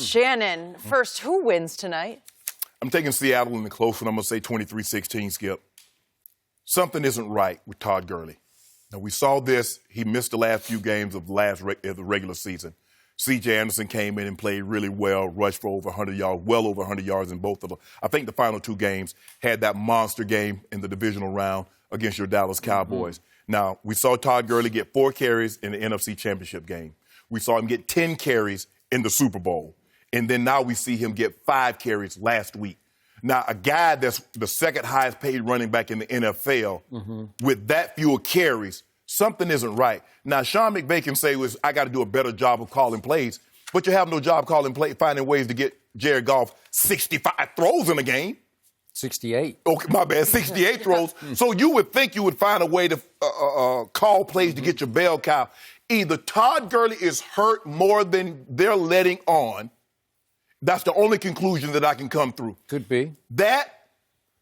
Shannon, first, who wins tonight? I'm taking Seattle in the close one. I'm going to say 23-16, Skip. Something isn't right with Todd Gurley. Now, we saw this. He missed the last few games of the regular season. C.J. Anderson came in and played really well, rushed for over 100 yards, well over 100 yards in both of them. I think the final two games had that monster game in the divisional round against your Dallas Cowboys. Now, we saw Todd Gurley get 4 carries in the NFC Championship game. We saw him get 10 carries in the Super Bowl. And then now we see him get 5 carries last week. Now, a guy that's the second highest paid running back in the NFL with that few carries, something isn't right. Now, Sean McVay can say, I got to do a better job of calling plays, but you have no job finding ways to get Jared Goff 65 throws in a game. 68. Okay, my bad, 68 throws. So you would think you would find a way to call plays to get your bell cow. Either Todd Gurley is hurt more than they're letting on. That's the only conclusion that I can come through. Could be. That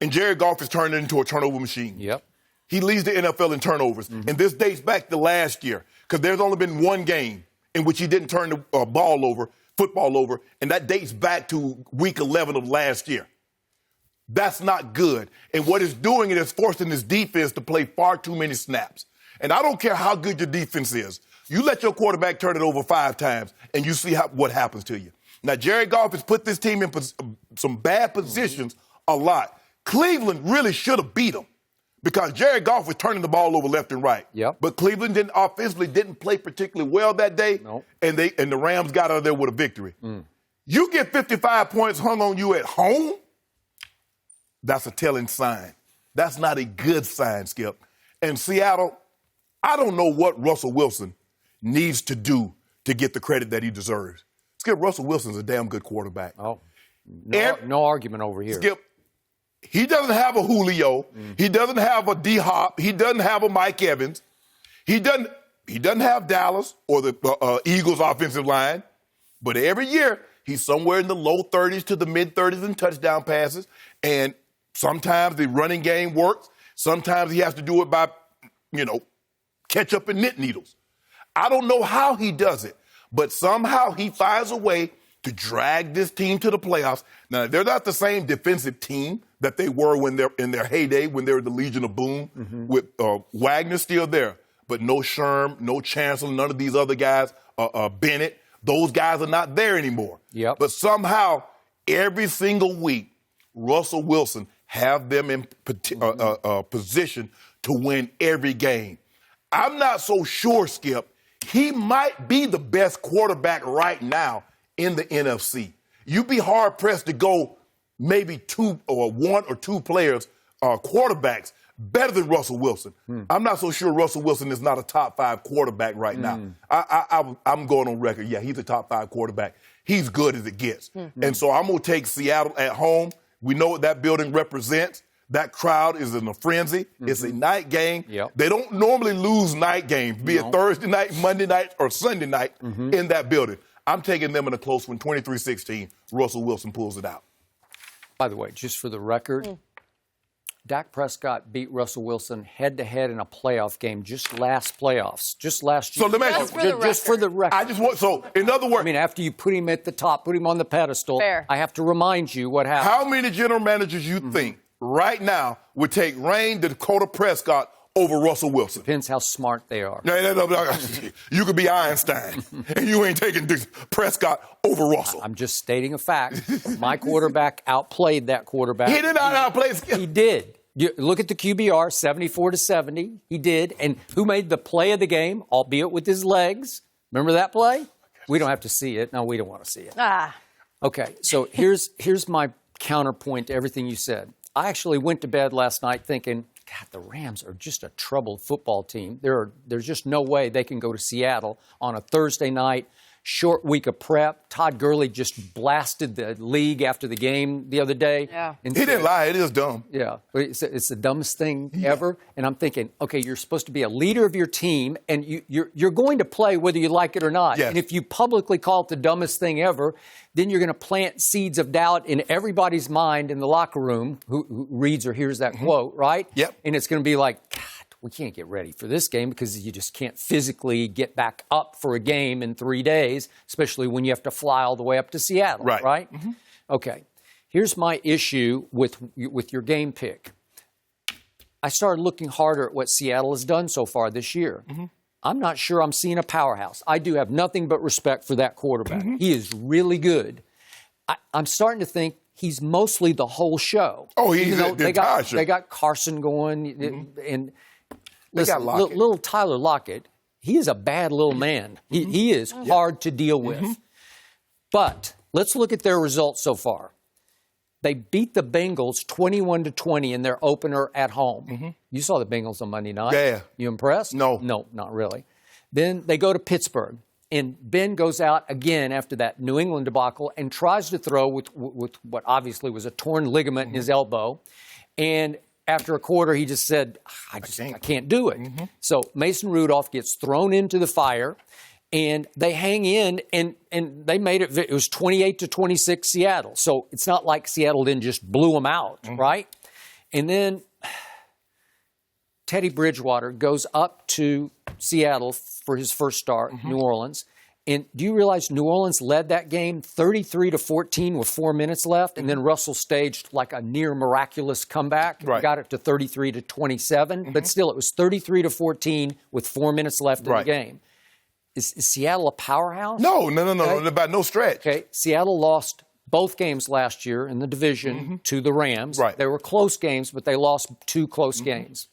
and Jared Goff is turning into a turnover machine. Yep. He leads the NFL in turnovers. And this dates back to last year because there's only been one game in which he didn't turn the football over, and that dates back to week 11 of last year. That's not good. And what it's doing is forcing this defense to play far too many snaps. And I don't care how good your defense is. You let your quarterback turn it over 5 times, and you see what happens to you. Now, Jared Goff has put this team in some bad positions a lot. Cleveland really should have beat them because Jared Goff was turning the ball over left and right. Yep. But Cleveland offensively didn't play particularly well that day, and the Rams got out of there with a victory. You get 55 points hung on you at home, that's a telling sign. That's not a good sign, Skip. And Seattle, I don't know what Russell Wilson needs to do to get the credit that he deserves. Skip, Russell Wilson's a damn good quarterback. Oh, no argument over here. Skip, he doesn't have a Julio. He doesn't have a D-Hop. He doesn't have a Mike Evans. He doesn't have Dallas or the Eagles offensive line. But every year, he's somewhere in the low 30s to the mid-30s in touchdown passes. And sometimes the running game works. Sometimes he has to do it by, ketchup and knit needles. I don't know how he does it. But somehow he finds a way to drag this team to the playoffs. Now, they're not the same defensive team that they were when they're in their heyday, when they were the Legion of Boom, with Wagner still there. But no Sherm, no Chancellor, none of these other guys, Bennett. Those guys are not there anymore. Yep. But somehow, every single week, Russell Wilson have them in position to win every game. I'm not so sure, Skip. He might be the best quarterback right now in the NFC. You'd be hard-pressed to go maybe 1 or 2 players, quarterbacks, better than Russell Wilson. I'm not so sure Russell Wilson is not a top 5 quarterback right now. I'm going on record. Yeah, he's a top 5 quarterback. He's good as it gets. And so I'm going to take Seattle at home. We know what that building represents. That crowd is in a frenzy. It's a night game. Yep. They don't normally lose night games, be it Thursday night, Monday night, or Sunday night in that building. I'm taking them in a close one, 23-16. Russell Wilson pulls it out. By the way, just for the record, Dak Prescott beat Russell Wilson head-to-head in a playoff game just last playoffs, just last year. So let me ask you, just for the record. I just want, so in other words. I mean, after you put him at the top, put him on the pedestal, Fair. I have to remind you what happened. How many general managers you think right now would take Rain Dakota Prescott over Russell Wilson? Depends how smart they are. No. You could be Einstein, and you ain't taking Prescott over Russell. I'm just stating a fact. My quarterback outplayed that quarterback. He did not outplay. He did. You look at the QBR, 74-70. He did. And who made the play of the game, albeit with his legs? Remember that play? We don't have to see it. No, we don't want to see it. Okay, so here's my counterpoint to everything you said. I actually went to bed last night thinking, God, the Rams are just a troubled football team. There's just no way they can go to Seattle on a Thursday night, short week of prep. Todd Gurley just blasted the league after the game the other day. Yeah. He didn't lie. It is dumb. Yeah, but it's the dumbest thing ever. And I'm thinking, okay, you're supposed to be a leader of your team, and you're going to play whether you like it or not. Yes. And if you publicly call it the dumbest thing ever, then you're going to plant seeds of doubt in everybody's mind in the locker room who reads or hears that quote, right? Yep. And it's going to be like, God, we can't get ready for this game because you just can't physically get back up for a game in 3 days, especially when you have to fly all the way up to Seattle, right? Mm-hmm. Okay. Here's my issue with your game pick. I started looking harder at what Seattle has done so far this year. Mm-hmm. I'm not sure I'm seeing a powerhouse. I do have nothing but respect for that quarterback. Mm-hmm. He is really good. I'm starting to think he's mostly the whole show. Oh, he's they got Carson going, and listen, Lockett. little Tyler Lockett, he is a bad little man. He is hard to deal with. Mm-hmm. But let's look at their results so far. They beat the Bengals 21-20 in their opener at home. Mm-hmm. You saw the Bengals on Monday night. Yeah. You impressed? No. No, not really. Then they go to Pittsburgh. And Ben goes out again after that New England debacle and tries to throw with what obviously was a torn ligament in his elbow. And after a quarter, he just said, I can't do it. Mm-hmm. So Mason Rudolph gets thrown into the fire, and they hang in, and they made it. It was 28-26 Seattle. So it's not like Seattle then just blew them out, right? And then Teddy Bridgewater goes up to Seattle for his first start, New Orleans. And do you realize New Orleans led that game 33-14 with 4 minutes left? And then Russell staged like a near miraculous comeback. Right. Got it to 33-27. But still, it was 33-14 with 4 minutes left in the game. Is Seattle a powerhouse? No, by no stretch. Okay, Seattle lost both games last year in the division to the Rams. Right. They were close games, but they lost 2 close games.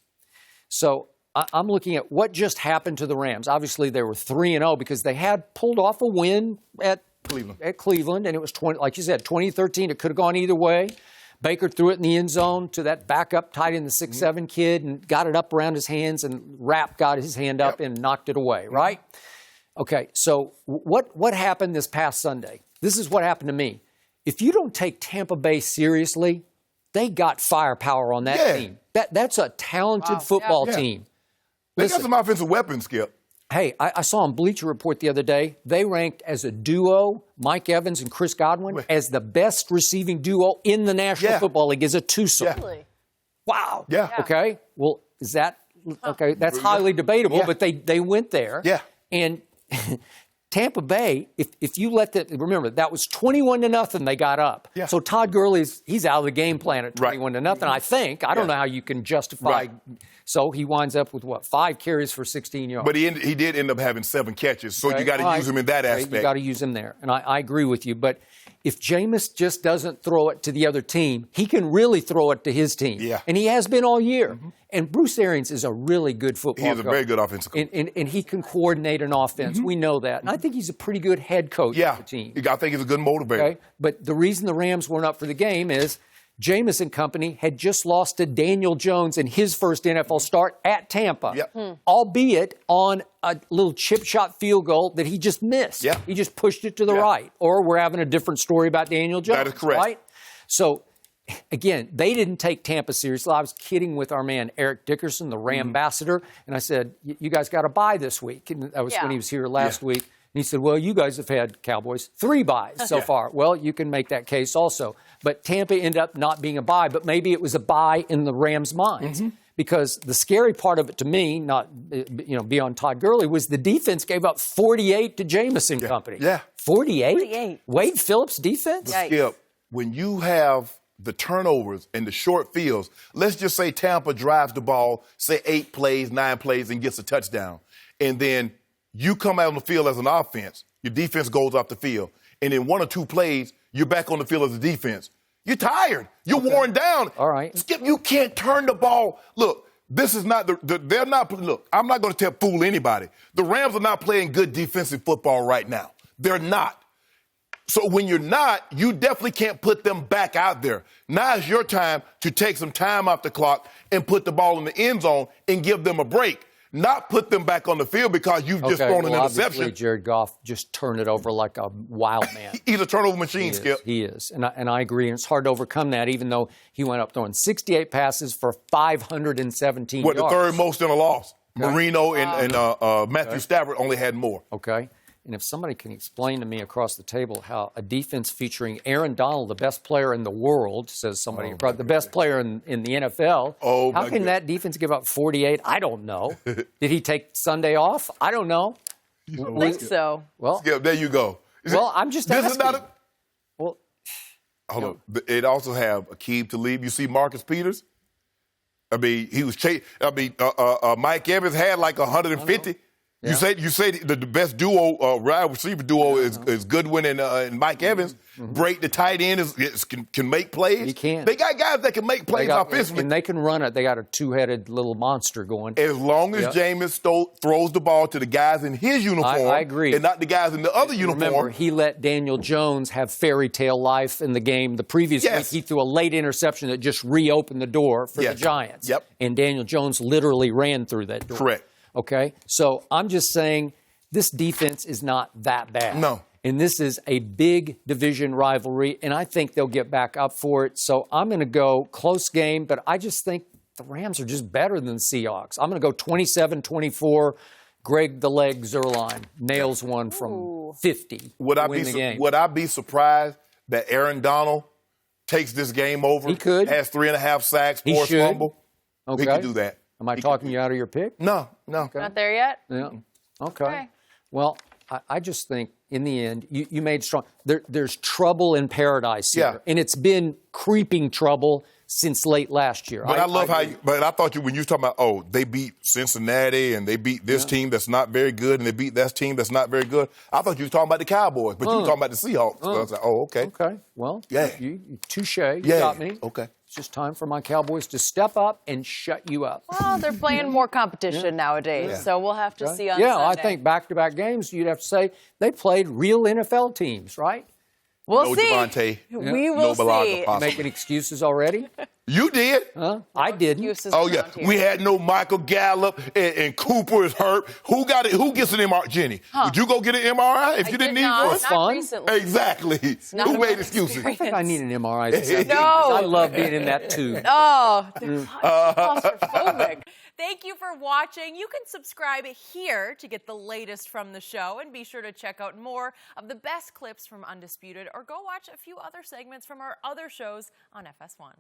So I'm looking at what just happened to the Rams. Obviously, they were 3-0 because they had pulled off a win at Cleveland, and it was 20, like you said, 2013. It could have gone either way. Baker threw it in the end zone to that backup tight end, the 6'7" kid, and got it up around his hands, and Rapp got his hand up and knocked it away, right? Okay, so what happened this past Sunday? This is what happened to me. If you don't take Tampa Bay seriously, they got firepower on that team. That's a talented football team. They got some offensive weapons, Skip. Hey, I saw on Bleacher Report the other day, they ranked as a duo, Mike Evans and Chris Godwin, as the best receiving duo in the National Football League, as a twosome. Yeah. Really? Wow. Yeah. Okay. Well, is that okay? That's highly debatable, but they went there. Yeah. And Tampa Bay, if you let that, remember, that was 21-0 they got up. Yeah. So Todd Gurley's, he's out of the game plan at 21-0, I think. I don't know how you can justify. Right. So he winds up with, 5 carries for 16 yards. But he did end up having 7 catches, so you got to use him in that aspect. You got to use him there. And I agree with you. But if Jameis just doesn't throw it to the other team, he can really throw it to his team. Yeah. And he has been all year. And Bruce Arians is a really good football coach. He is a very good offensive coach. And he can coordinate an offense. We know that. And I think he's a pretty good head coach of the team. I think he's a good motivator. Okay? But the reason the Rams weren't up for the game is Jameis and company had just lost to Daniel Jones in his first NFL start at Tampa, albeit on a little chip shot field goal that he just missed. Yeah. He just pushed it to the right. Or we're having a different story about Daniel Jones. That is correct. Right? So, again, they didn't take Tampa seriously. I was kidding with our man Eric Dickerson, the Ram ambassador, and I said, you guys got to bye this week. And that was when he was here last week. And he said, well, you guys have had, Cowboys, 3 byes so far. Well, you can make that case also. But Tampa ended up not being a bye, but maybe it was a bye in the Rams' minds. Because the scary part of it to me, not beyond Todd Gurley, was the defense gave up 48 to Jameis and company. Yeah. 48? Wade Phillips' defense? Skip, when you have the turnovers and the short fields, let's just say Tampa drives the ball, say 8 plays, 9 plays, and gets a touchdown. And then you come out on the field as an offense, your defense goes off the field, and in 1 or 2 plays, you're back on the field as a defense. You're tired. You're worn down. All right. Skip, you can't turn the ball. Look, this is not they're not. Look, I'm not going to fool anybody. The Rams are not playing good defensive football right now. They're not. So when you're not, you definitely can't put them back out there. Now is your time to take some time off the clock and put the ball in the end zone and give them a break. Not put them back on the field because you've just thrown an interception. Obviously, Jared Goff just turned it over like a wild man. He's a turnover machine, Skip. He is. And I agree. And it's hard to overcome that, even though he went up throwing 68 passes for 517 yards. The third most in a loss. Okay. Marino and Matthew Stafford only had more. Okay. And if somebody can explain to me across the table how a defense featuring Aaron Donald, the best player in the world, says somebody across, the best player in the NFL, how can that defense give up 48? I don't know. Did he take Sunday off? I don't know. I don't think so. Well, Skip, there you go. Well, I'm just asking. This is not a... Well, hold on. It also have Akeem Talib. You see Marcus Peters? I mean, he was Mike Evans had like 150. Yeah. You say the best duo, wide receiver duo is Goodwin and Mike Evans. Break the tight end can make plays. He can. They got guys that can make plays offensively. And they can run it. They got a two-headed little monster going. As long as Jameis throws the ball to the guys in his uniform. I agree. And not the guys in the other uniform. Remember, he let Daniel Jones have fairy tale life in the game. The previous week, he threw a late interception that just reopened the door for the Giants. Yep. And Daniel Jones literally ran through that door. Correct. Okay? So I'm just saying this defense is not that bad. No. And this is a big division rivalry, and I think they'll get back up for it. So I'm going to go close game, but I just think the Rams are just better than the Seahawks. I'm going to go 27-24. Greg the Leg Zuerlein nails one from 50 Would I be surprised that Aaron Donald takes this game over? He could. Has 3.5 sacks, forced fumble. Okay. He could do that. Am I talking you out of your pick? No. Okay. Not there yet? Yeah. Okay. Well, I just think in the end, you made strong. There's trouble in paradise here. Yeah. And it's been creeping trouble since late last year. But I thought when you were talking about, they beat Cincinnati and they beat this team that's not very good and they beat that team that's not very good. I thought you were talking about the Cowboys, but you were talking about the Seahawks. So I was like, okay. Okay. Well, touche. You got me. Okay. It's just time for my Cowboys to step up and shut you up. Well, they're playing more competition nowadays, so we'll have to see on Sunday. I think back-to-back games, you'd have to say they played real NFL teams, right? We'll see. Devontae, we will see. Making excuses already? You did. Huh? I didn't. Oh, yeah. We had no Michael Gallup and Cooper is hurt. Who got it? Who gets an MRI? Jenny, would you go get an MRI if you didn't need one? Not fun. recently. Exactly. Who made excuses? I think I need an MRI. No. I love being in that tube. Oh, claustrophobic. Thank you for watching. You can subscribe here to get the latest from the show, and be sure to check out more of the best clips from Undisputed, or go watch a few other segments from our other shows on FS1.